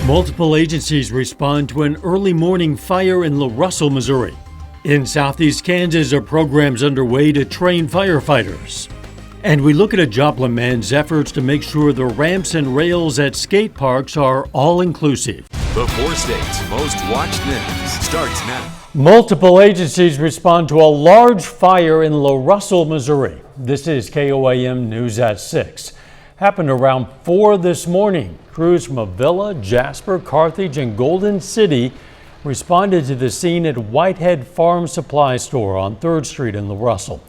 Multiple agencies respond to an early morning fire in La Russell, Missouri. In southeast Kansas are programs underway to train firefighters. And we look at a Joplin man's efforts to make sure the ramps and rails at skate parks are all-inclusive. The 4 states' most watched news starts now. Multiple agencies respond to a large fire in La Russell, Missouri. This is KOAM News at 6. Happened around 4 this morning. Crews from Avila, Jasper, Carthage, and Golden City responded to the scene at Whitehead Farm Supply Store on 3rd Street in La Russell.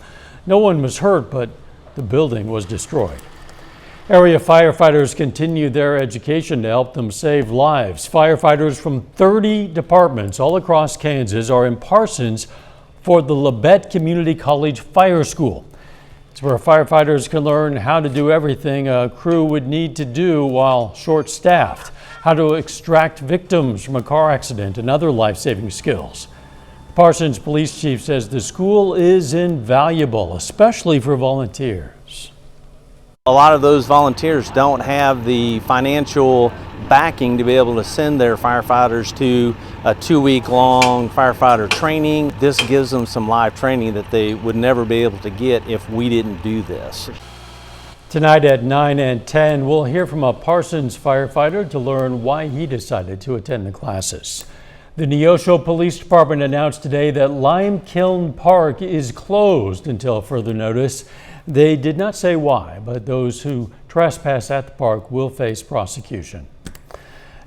No one was hurt, but the building was destroyed. Area firefighters continue their education to help them save lives. Firefighters from 30 departments all across Kansas are in Parsons for the Labette Community College Fire School. It's where firefighters can learn how to do everything a crew would need to do while short-staffed, how to extract victims from a car accident and other life-saving skills. Parsons Police Chief says the school is invaluable, especially for volunteers. A lot of those volunteers don't have the financial backing to be able to send their firefighters to a 2-week-long firefighter training. This gives them some live training that they would never be able to get if we didn't do this. Tonight at 9 and 10, we'll hear from a Parsons firefighter to learn why he decided to attend the classes. The Neosho Police Department announced today that Lime Kiln Park is closed until further notice. They did not say why, but those who trespass at the park will face prosecution.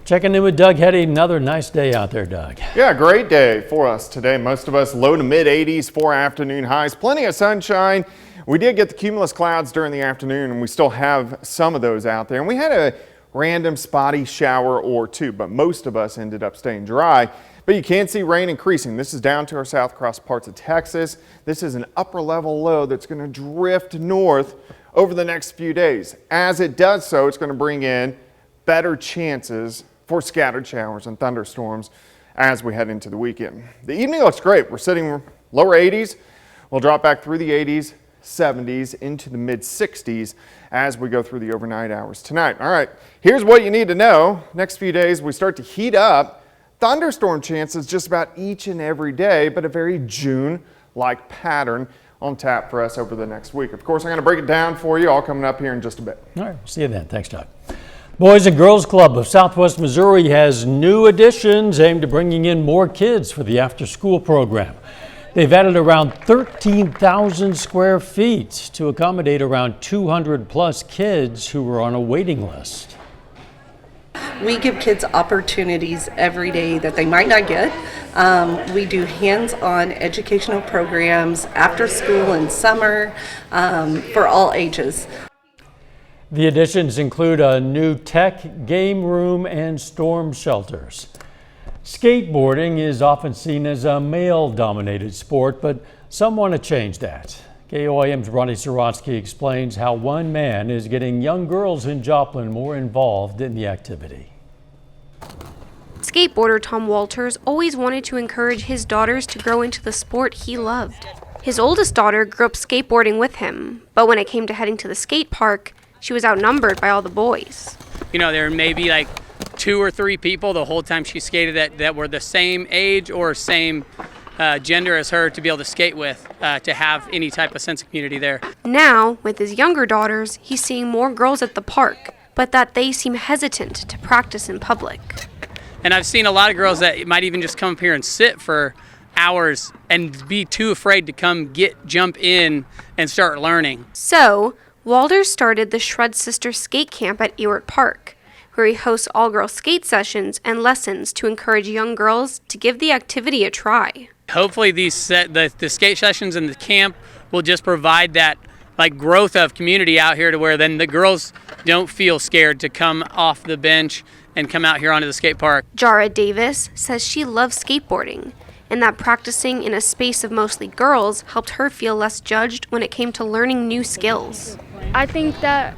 Checking in with Doug Hetty. Another nice day out there, Doug. Yeah, great day for us today. Most of us low to mid 80s for afternoon highs. Plenty of sunshine. We did get the cumulus clouds during the afternoon, and we still have some of those out there. And we had a random spotty shower or two, but most of us ended up staying dry. But you can see rain increasing. This is down to our south across parts of Texas. This is an upper level low that's going to drift north over the next few days. As it does so, it's going to bring in better chances for scattered showers and thunderstorms as we head into the weekend. The evening looks great. We're sitting lower 80s. We'll drop back through the 80s, 70s, into the mid 60s as we go through the overnight hours tonight. All right, here's what you need to know. Next few days, we start to heat up. Thunderstorm chances just about each and every day, but a very June-like pattern on tap for us over the next week. Of course, I'm going to break it down for you, all coming up here in just a bit. All right, see you then. Thanks, Doug. Boys and Girls Club of Southwest Missouri has new additions aimed at bringing in more kids for the after-school program. They've added around 13,000 square feet to accommodate around 200 plus kids who were on a waiting list. We give kids opportunities every day that they might not get. We do hands-on educational programs after school and summer for all ages. The additions include a new tech game room and storm shelters. Skateboarding is often seen as a male-dominated sport, but some want to change that. KOAM's Ronnie Sorotsky explains how one man is getting young girls in Joplin more involved in the activity. Skateboarder Tom Walters always wanted to encourage his daughters to grow into the sport he loved. His oldest daughter grew up skateboarding with him, but when it came to heading to the skate park, she was outnumbered by all the boys. You know, there may be like 2 or 3 people the whole time she skated that were the same age or same gender as her to be able to skate with, to have any type of sense of community there. Now, with his younger daughters, he's seeing more girls at the park, but that they seem hesitant to practice in public. And I've seen a lot of girls that might even just come up here and sit for hours and be too afraid to jump in and start learning. So, Walters started the Shred Sister Skate Camp at Ewart Park, where he hosts all-girl skate sessions and lessons to encourage young girls to give the activity a try. Hopefully the skate sessions and the camp will just provide that growth of community out here to where then the girls don't feel scared to come off the bench and come out here onto the skate park. Jara Davis says she loves skateboarding and that practicing in a space of mostly girls helped her feel less judged when it came to learning new skills. I think that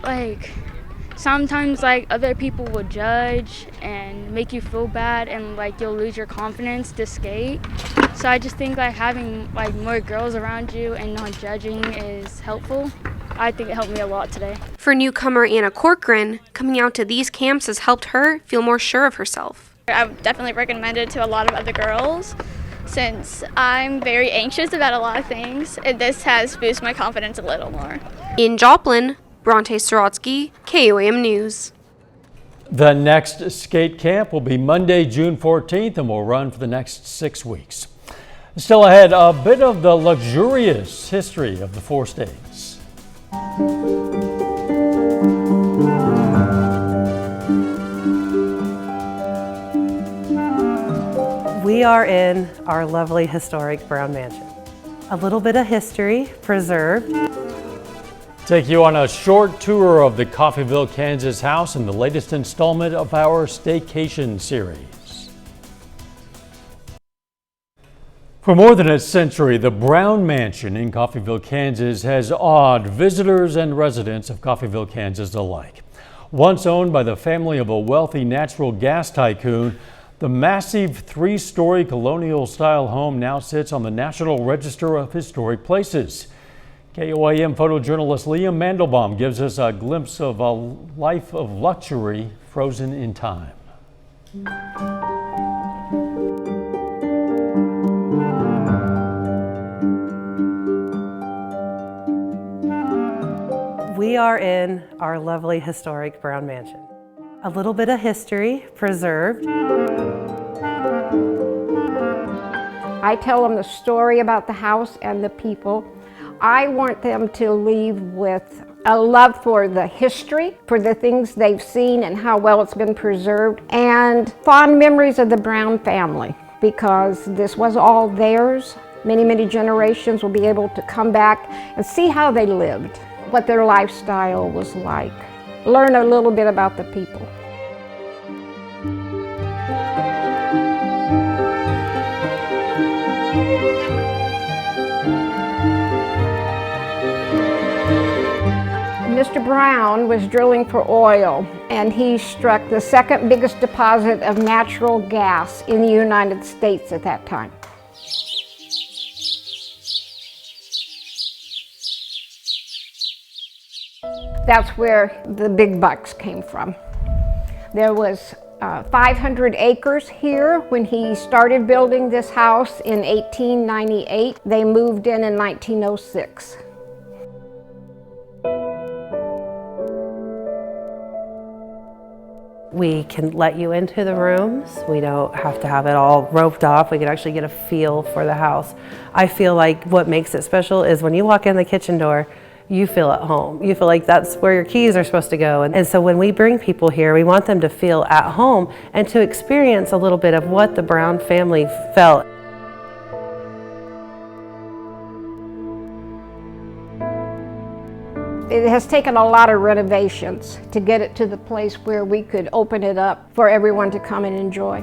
sometimes other people will judge and make you feel bad and you'll lose your confidence to skate. So I just think having more girls around you and not judging is helpful. I think it helped me a lot today. For newcomer Anna Corcoran, coming out to these camps has helped her feel more sure of herself. I would definitely recommend it to a lot of other girls since I'm very anxious about a lot of things, and this has boosted my confidence a little more. In Joplin, Bronte Sorotsky, KOAM News. The next skate camp will be Monday, June 14th, and will run for the next 6 weeks. Still ahead, a bit of the luxurious history of the 4 states. We are in our lovely historic Brown Mansion. A little bit of history preserved. Take you on a short tour of the Coffeyville, Kansas house in the latest installment of our staycation series. For more than a century, the Brown Mansion in Coffeyville, Kansas has awed visitors and residents of Coffeyville, Kansas alike. Once owned by the family of a wealthy natural gas tycoon, the massive 3-story colonial-style home now sits on the National Register of Historic Places. KOAM photojournalist Liam Mandelbaum gives us a glimpse of a life of luxury frozen in time. We are in our lovely historic Brown Mansion. A little bit of history preserved. I tell them the story about the house and the people. I want them to leave with a love for the history, for the things they've seen and how well it's been preserved, and fond memories of the Brown family, because this was all theirs. Many, many generations will be able to come back and see how they lived, what their lifestyle was like, learn a little bit about the people. Mr. Brown was drilling for oil, and he struck the second biggest deposit of natural gas in the United States at that time. That's where the big bucks came from. There was 500 acres here when he started building this house in 1898. They moved in 1906. We can let you into the rooms. We don't have to have it all roped off. We can actually get a feel for the house. I feel like what makes it special is when you walk in the kitchen door, you feel at home. You feel like that's where your keys are supposed to go. And so when we bring people here, we want them to feel at home and to experience a little bit of what the Brown family felt. It has taken a lot of renovations to get it to the place where we could open it up for everyone to come and enjoy.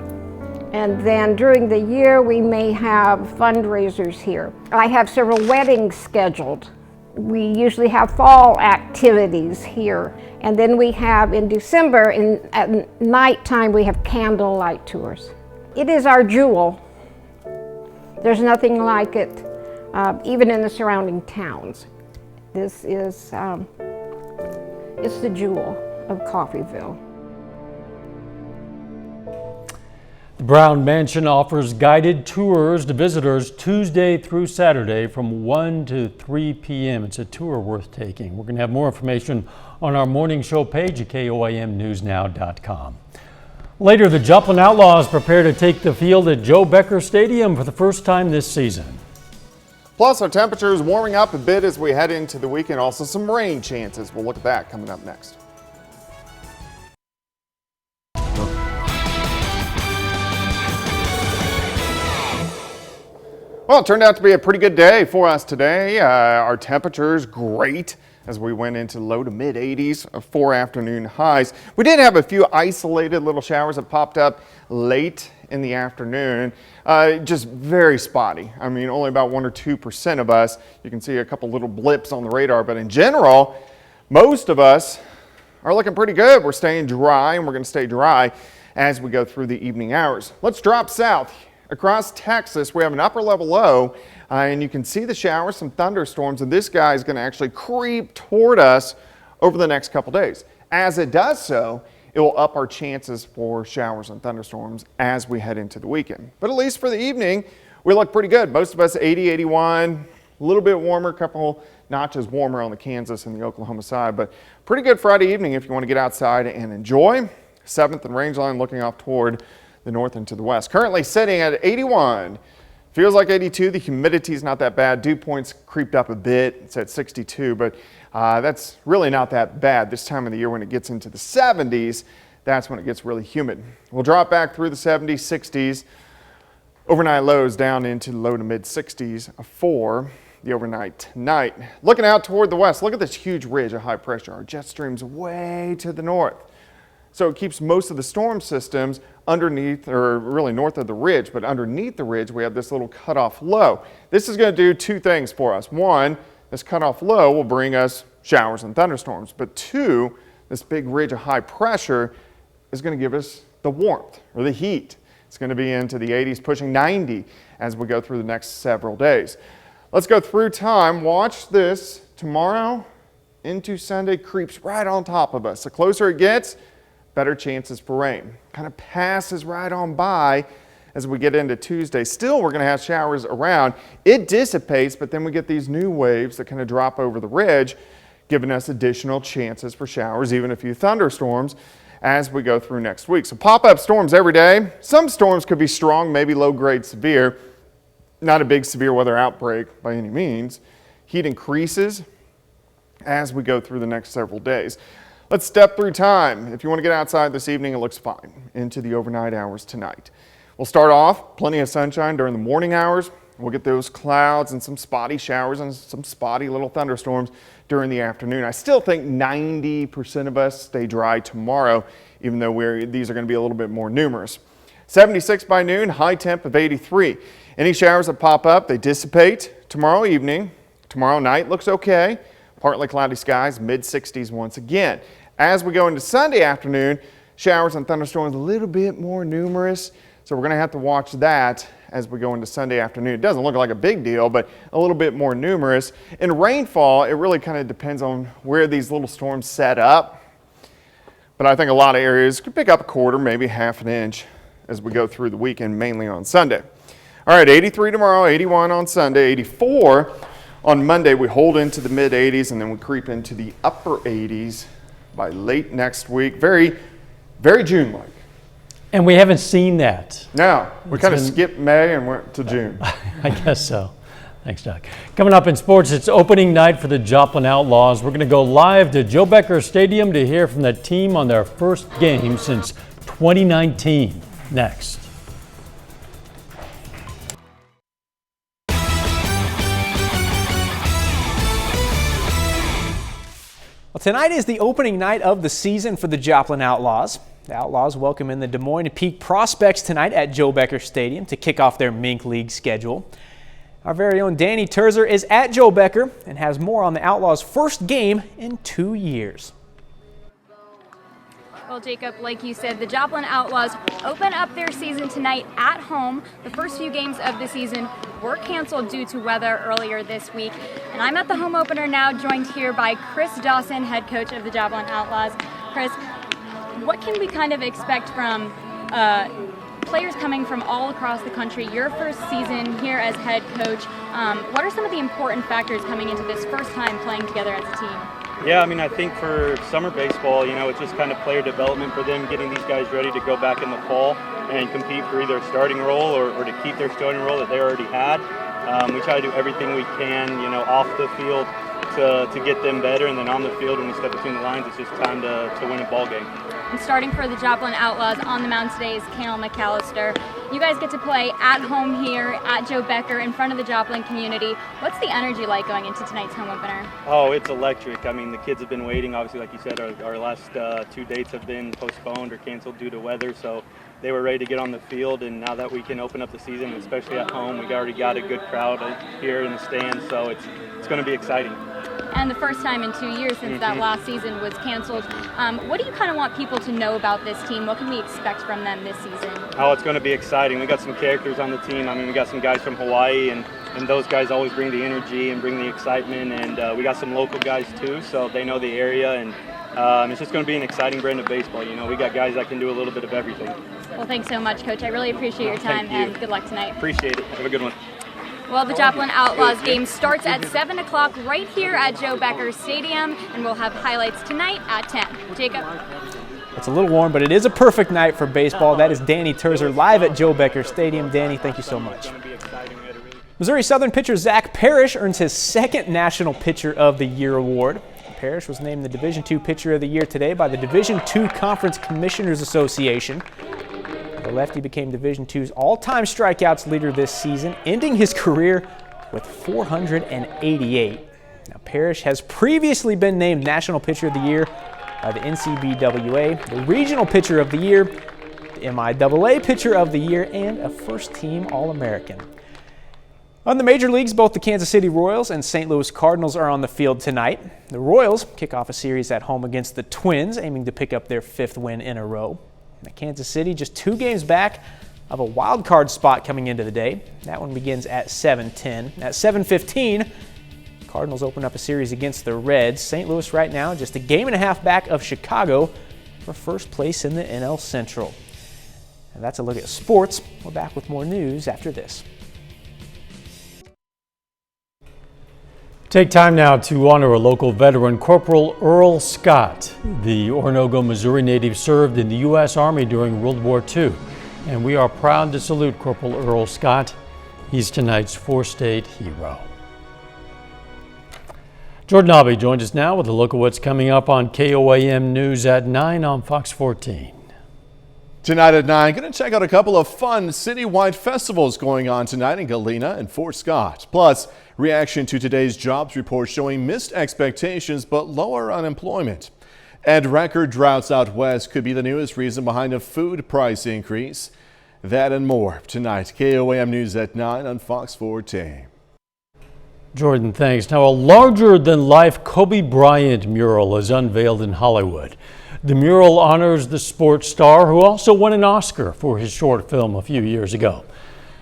And then during the year, we may have fundraisers here. I have several weddings scheduled. We usually have fall activities here. And then we have in December, at nighttime, we have candlelight tours. It is our jewel. There's nothing like it, even in the surrounding towns. This is, it's the jewel of Coffeyville. The Brown Mansion offers guided tours to visitors Tuesday through Saturday from 1 to 3 p.m. It's a tour worth taking. We're going to have more information on our morning show page at KOAMNewsNow.com. Later, the Joplin Outlaws prepare to take the field at Joe Becker Stadium for the first time this season. Plus, our temperatures warming up a bit as we head into the weekend. Also, some rain chances. We'll look at that coming up next. Well, it turned out to be a pretty good day for us today. Our temperatures great as we went into low to mid 80s for afternoon highs. We did have a few isolated little showers that popped up late in the afternoon. Just very spotty. I mean, only about 1 or 2% of us. You can see a couple little blips on the radar, but in general, most of us are looking pretty good. We're staying dry, and we're going to stay dry as we go through the evening hours. Let's drop south. Across Texas, we have an upper level low and you can see the showers, some thunderstorms, and this guy is going to actually creep toward us over the next couple days. As it does so, it will up our chances for showers and thunderstorms as we head into the weekend. But at least for the evening, we look pretty good. Most of us 80, 81, a little bit warmer, a couple notches warmer on the Kansas and the Oklahoma side, but pretty good Friday evening if you want to get outside and enjoy. 7th and Rangeline looking off toward the north and to the west. Currently sitting at 81. Feels like 82. The humidity is not that bad. Dew points creeped up a bit. It's at 62, but that's really not that bad this time of the year. When it gets into the 70s, that's when it gets really humid. We'll drop back through the 70s, 60s. Overnight lows down into the low to mid 60s for the overnight tonight. Looking out toward the west, look at this huge ridge of high pressure. Our jet stream's way to the north. So it keeps most of the storm systems underneath, or really north of the ridge, but underneath the ridge we have this little cutoff low. This is going to do two things for us. One, this cutoff low will bring us showers and thunderstorms, but two, this big ridge of high pressure is going to give us the warmth or the heat. It's going to be into the 80s, pushing 90 as we go through the next several days. Let's go through time. Watch this. Tomorrow into Sunday creeps right on top of us. The closer it gets, better chances for rain. Kind of passes right on by as we get into Tuesday. Still, we're going to have showers around. It dissipates, but then we get these new waves that kind of drop over the ridge, giving us additional chances for showers, even a few thunderstorms as we go through next week. So pop-up storms every day. Some storms could be strong, maybe low-grade severe. Not a big severe weather outbreak by any means. Heat increases as we go through the next several days. Let's step through time. If you want to get outside this evening, it looks fine into the overnight hours tonight. We'll start off, plenty of sunshine during the morning hours. We'll get those clouds and some spotty showers and some spotty little thunderstorms during the afternoon. I still think 90% of us stay dry tomorrow, even though these are going to be a little bit more numerous. 76 by noon, high temp of 83. Any showers that pop up, they dissipate tomorrow evening. Tomorrow night looks okay. Partly cloudy skies, mid-60s once again. As we go into Sunday afternoon, showers and thunderstorms a little bit more numerous. So we're going to have to watch that as we go into Sunday afternoon. It doesn't look like a big deal, but a little bit more numerous. In rainfall, it really kind of depends on where these little storms set up. But I think a lot of areas could pick up a quarter, maybe half an inch as we go through the weekend, mainly on Sunday. All right, 83 tomorrow, 81 on Sunday, 84 on Monday. We hold into the mid 80s and then we creep into the upper 80s by late next week. Very, very June-like. And we haven't seen that. No, we kind of skipped May and went to June. I guess so. Thanks, Doug. Coming up in sports, it's opening night for the Joplin Outlaws. We're going to go live to Joe Becker Stadium to hear from the team on their first game since 2019. Next. Well, tonight is the opening night of the season for the Joplin Outlaws. The Outlaws welcome in the Des Moines Peak Prospects tonight at Joe Becker Stadium to kick off their Mink League schedule. Our very own Danny Terzer is at Joe Becker and has more on the Outlaws' first game in 2 years. Well, Jacob, like you said, the Joplin Outlaws open up their season tonight at home. The first few games of the season were canceled due to weather earlier this week. And I'm at the home opener now, joined here by Chris Dawson, head coach of the Joplin Outlaws. Chris, what can we kind of expect from players coming from all across the country? Your first season here as head coach. What are some of the important factors coming into this first time playing together as a team? Yeah, I mean, I think for summer baseball, you know, it's just kind of player development for them, getting these guys ready to go back in the fall and compete for either a starting role or to keep their starting role that they already had. We try to do everything we can, you know, off the field to get them better, and then on the field when we step between the lines, it's just time to win a ball game. And starting for the Joplin Outlaws on the mound today is Kale McAllister. You guys get to play at home here at Joe Becker in front of the Joplin community. What's the energy like going into tonight's home opener? Oh, it's electric. I mean, the kids have been waiting. Obviously, like you said, our last 2 dates have been postponed or canceled due to weather, so they were ready to get on the field, and now that we can open up the season, especially at home, we already got a good crowd here in the stands, so it's going to be exciting. And the first time in 2 years since that last season was canceled. What do you kind of want people to know about this team? What can we expect from them this season? Oh, it's going to be exciting. We got some characters on the team. I mean, we got some guys from Hawaii and and those guys always bring the energy and bring the excitement, and we got some local guys too, so they know the area, and it's just going to be an exciting brand of baseball. You know, we got guys that can do a little bit of everything. Well, thanks so much, Coach. I really appreciate your time, and good luck tonight. Appreciate it. Have a good one. Well, the Joplin Outlaws game starts at 7 o'clock right here at Joe Becker Stadium, and we'll have highlights tonight at 10. Jacob? It's a little warm, but it is a perfect night for baseball. That is Danny Terzer live at Joe Becker Stadium. Danny, thank you so much. Missouri Southern pitcher Zach Parrish earns his second National Pitcher of the Year award. Parrish was named the Division II Pitcher of the Year today by the Division II Conference Commissioners Association. The lefty became Division II's all-time strikeouts leader this season, ending his career with 488. Now, Parrish has previously been named National Pitcher of the Year by the NCBWA, the Regional Pitcher of the Year, the MIAA Pitcher of the Year, and a first-team All-American. On the major leagues, both the Kansas City Royals and St. Louis Cardinals are on the field tonight. The Royals kick off a series at home against the Twins, aiming to pick up their 5th win in a row. Now, Kansas City just 2 games back of a wild card spot coming into the day. That one begins at 7:10. At 7:15, Cardinals open up a series against the Reds. St. Louis right now just a game and a half back of Chicago for first place in the NL Central. And that's a look at sports. We're back with more news after this. Take time now to honor a local veteran, Corporal Earl Scott. The Oronogo, Missouri native served in the U.S. Army during World War II, and we are proud to salute Corporal Earl Scott. He's tonight's 4-state hero. Jordan Abbey joins us now with a look at what's coming up on KOAM News at 9 on Fox 14. Tonight at 9, going to check out a couple of fun citywide festivals going on tonight in Galena and Fort Scott. Plus, reaction to today's jobs report showing missed expectations but lower unemployment. And record droughts out west could be the newest reason behind a food price increase. That and more tonight. KOAM News at 9 on Fox 14. Jordan, thanks. Now, a larger-than-life Kobe Bryant mural is unveiled in Hollywood. The mural honors the sports star who also won an Oscar for his short film a few years ago.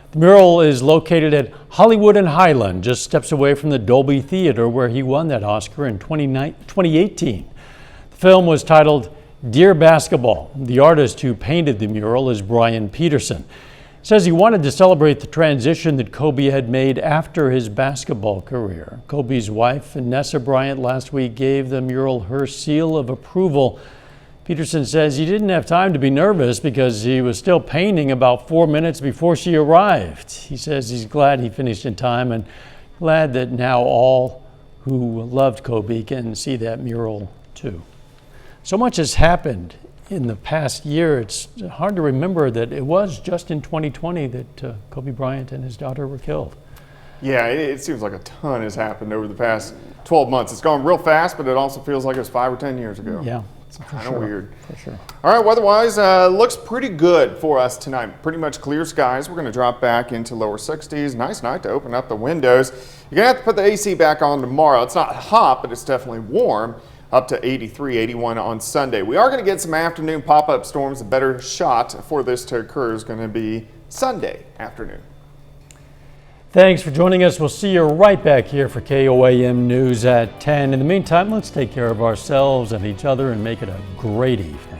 The mural is located at Hollywood and Highland, just steps away from the Dolby Theater where he won that Oscar in 2018. The film was titled Dear Basketball. The artist who painted the mural is Brian Peterson. Says he wanted to celebrate the transition that Kobe had made after his basketball career. Kobe's wife, Vanessa Bryant, last week gave the mural her seal of approval. Peterson says he didn't have time to be nervous because he was still painting about 4 minutes before she arrived. He says he's glad he finished in time and glad that now all who loved Kobe can see that mural too. So much has happened in the past year. It's hard to remember that it was just in 2020 that Kobe Bryant and his daughter were killed. Yeah, it seems like a ton has happened over the past 12 months. It's gone real fast, but it also feels like it was 5 or 10 years ago. Yeah. It's kind of weird. For sure. All right, weather-wise, looks pretty good for us tonight. Pretty much clear skies. We're going to drop back into lower 60s. Nice night to open up the windows. You're going to have to put the AC back on tomorrow. It's not hot, but it's definitely warm. Up to 83, 81 on Sunday. We are going to get some afternoon pop-up storms. A better shot for this to occur is going to be Sunday afternoon. Thanks for joining us. We'll see you right back here for KOAM News at 10. In the meantime, let's take care of ourselves and each other and make it a great evening.